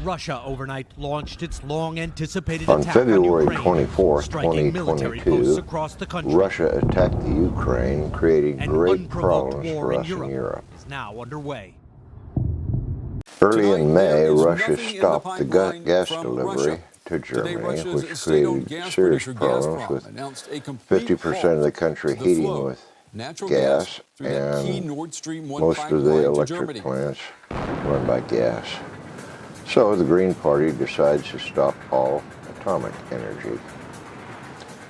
Russia overnight launched its long-anticipated On attack February on Ukraine, 24, striking military posts 2022, across the country. Russia attacked the Ukraine, creating An great unprovoked problems war for in us in Europe. is now underway. Early Tonight, in there May, is Russia nothing in the stopped the pipeline gas from delivery Russia. to Today, Germany, Russia's which state-owned created gas serious producer problems Gazprom with announced a complete 50% of the halt country to the heating flow with natural gas gas, through that key and Nord Stream 1 most of the pipeline to electric Germany. plants run by gas. So the Green Party decides to stop all atomic energy,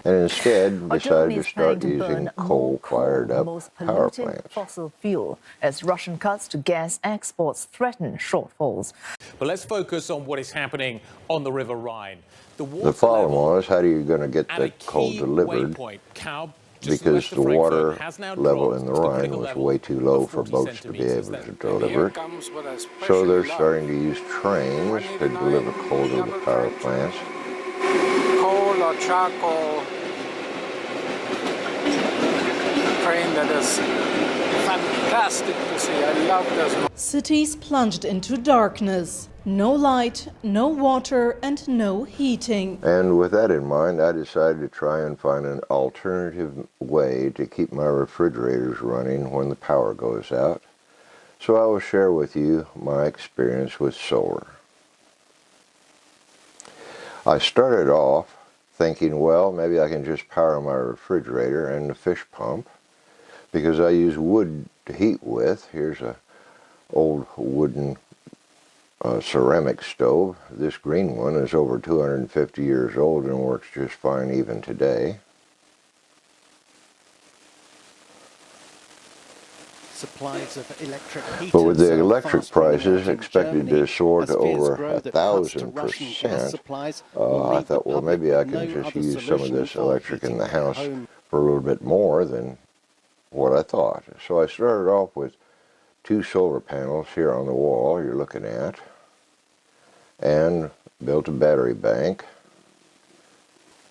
and instead decided to start using coal-fired up most power polluting plants. fossil fuel, as Russian cuts to gas exports threaten shortfalls. But let's focus on what is happening on the River Rhine. The problem was, how are you going to get the coal delivered? Because the water level in the Rhine was way too low for boats to be able to deliver it. So they're starting to use trains to deliver coal to the power plants. Coal or charcoal train that is fantastic to see. I love this. Cities plunged into darkness. No light, no water, and no heating. And with that in mind, I decided to try and find an alternative way to keep my refrigerators running when the power goes out. So I will share with you my experience with solar. I started off thinking, well, maybe I can just power my refrigerator and the fish pump, because I use wood to heat with. Here's a old wooden ceramic stove. This green one is over 250 years old and works just fine even today. Supplies of electric heaters, but with the electric prices expected to soar to over 1,000%, I thought, well, maybe I can just use some of this electric in the house for a little bit more than what I thought. So I started off with 2 solar panels here on the wall you're looking at, and built a battery bank,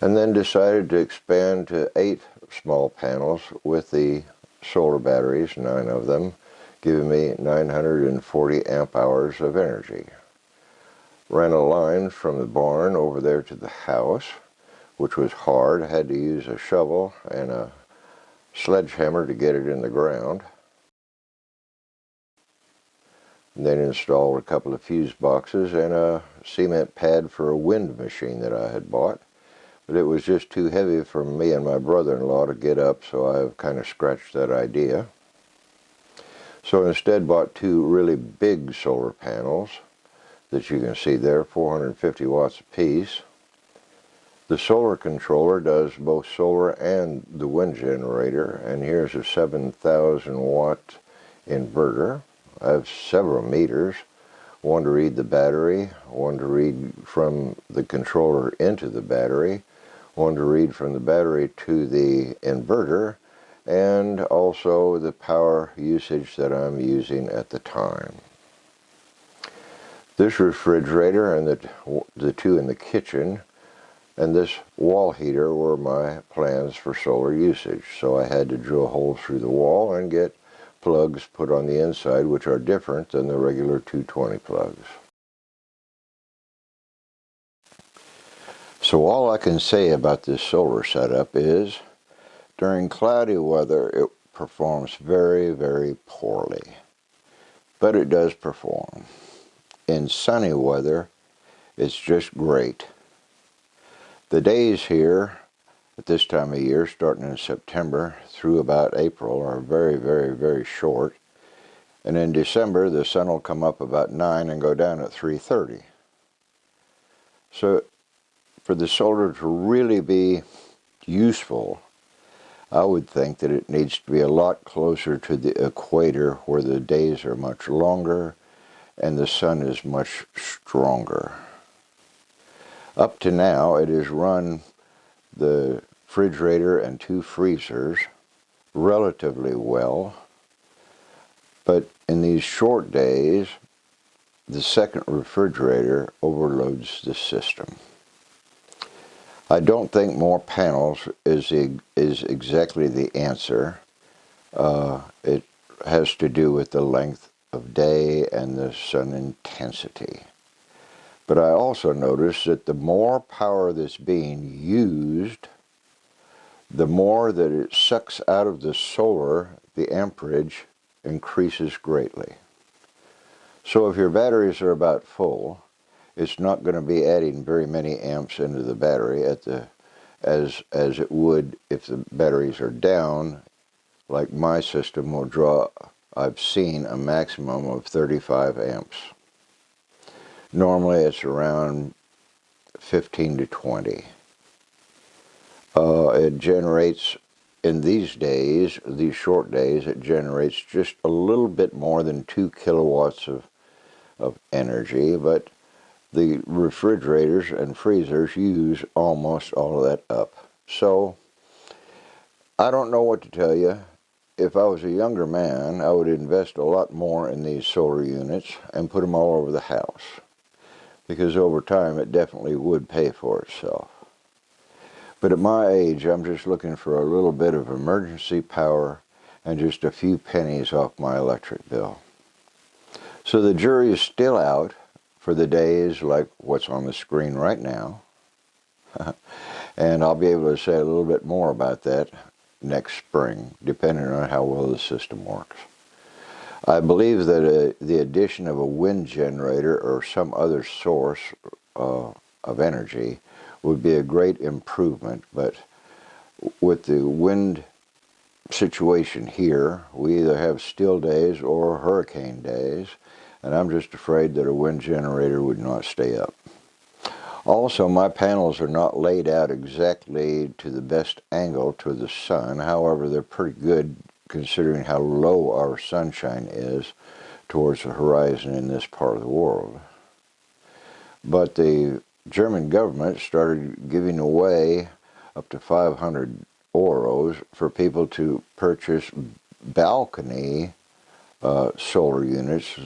and then decided to expand to 8 small panels with the solar batteries, 9 of them, giving me 940 amp hours of energy. Ran a line from the barn over there to the house, which was hard. I had to use a shovel and a sledgehammer to get it in the ground. And then installed a couple of fuse boxes and a cement pad for a wind machine that I had bought. But it was just too heavy for me and my brother-in-law to get up, so I've kind of scratched that idea. So instead bought 2 really big solar panels that you can see there, 450 watts apiece. The solar controller does both solar and the wind generator, and here's a 7,000 watt inverter. I have several meters, one to read the battery, one to read from the controller into the battery, one to read from the battery to the inverter, and also the power usage that I'm using at the time. This refrigerator and the 2 in the kitchen and this wall heater were my plans for solar usage. So I had to drill holes through the wall and get plugs put on the inside, which are different than the regular 220 plugs. So all I can say about this solar setup is, during cloudy weather it performs very, very poorly. But it does perform. In sunny weather, it's just great. The days here at this time of year, starting in September through about April, are very, very, very short. And in December, the sun will come up about 9 and go down at 3:30. So for the solar to really be useful, I would think that it needs to be a lot closer to the equator, where the days are much longer and the sun is much stronger. Up to now, it has run the refrigerator and 2 freezers relatively well, but in these short days, the second refrigerator overloads the system. I don't think more panels is exactly the answer. It has to do with the length of day and the sun intensity. But I also noticed that the more power that's being used, the more that it sucks out of the solar, the amperage increases greatly. So if your batteries are about full, it's not going to be adding very many amps into the battery as it would if the batteries are down. Like my system will draw, I've seen a maximum of 35 amps. Normally it's around 15 to 20. It generates, in these days, these short days, it generates just a little bit more than 2 kilowatts of energy, but the refrigerators and freezers use almost all of that up. So, I don't know what to tell you. If I was a younger man, I would invest a lot more in these solar units and put them all over the house, because over time it definitely would pay for itself. But at my age, I'm just looking for a little bit of emergency power and just a few pennies off my electric bill. So the jury is still out for the days like what's on the screen right now. And I'll be able to say a little bit more about that next spring, depending on how well the system works. I believe that the addition of a wind generator or some other source of energy would be a great improvement, but with the wind situation here, we either have still days or hurricane days, and I'm just afraid that a wind generator would not stay up. Also, my panels are not laid out exactly to the best angle to the sun. However, they're pretty good considering how low our sunshine is towards the horizon in this part of the world. But the German government started giving away up to 500 euros for people to purchase balcony solar units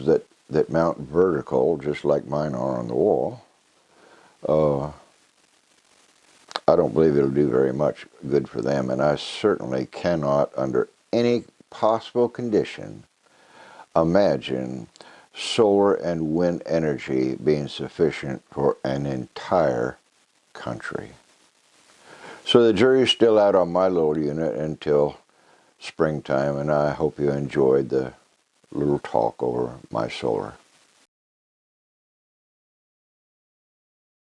that mount vertical, just like mine are on the wall. I don't believe it'll do very much good for them, and I certainly cannot, under any possible condition, imagine solar and wind energy being sufficient for an entire country. So the jury's still out on my little unit until springtime, and I hope you enjoyed the little talk over my solar.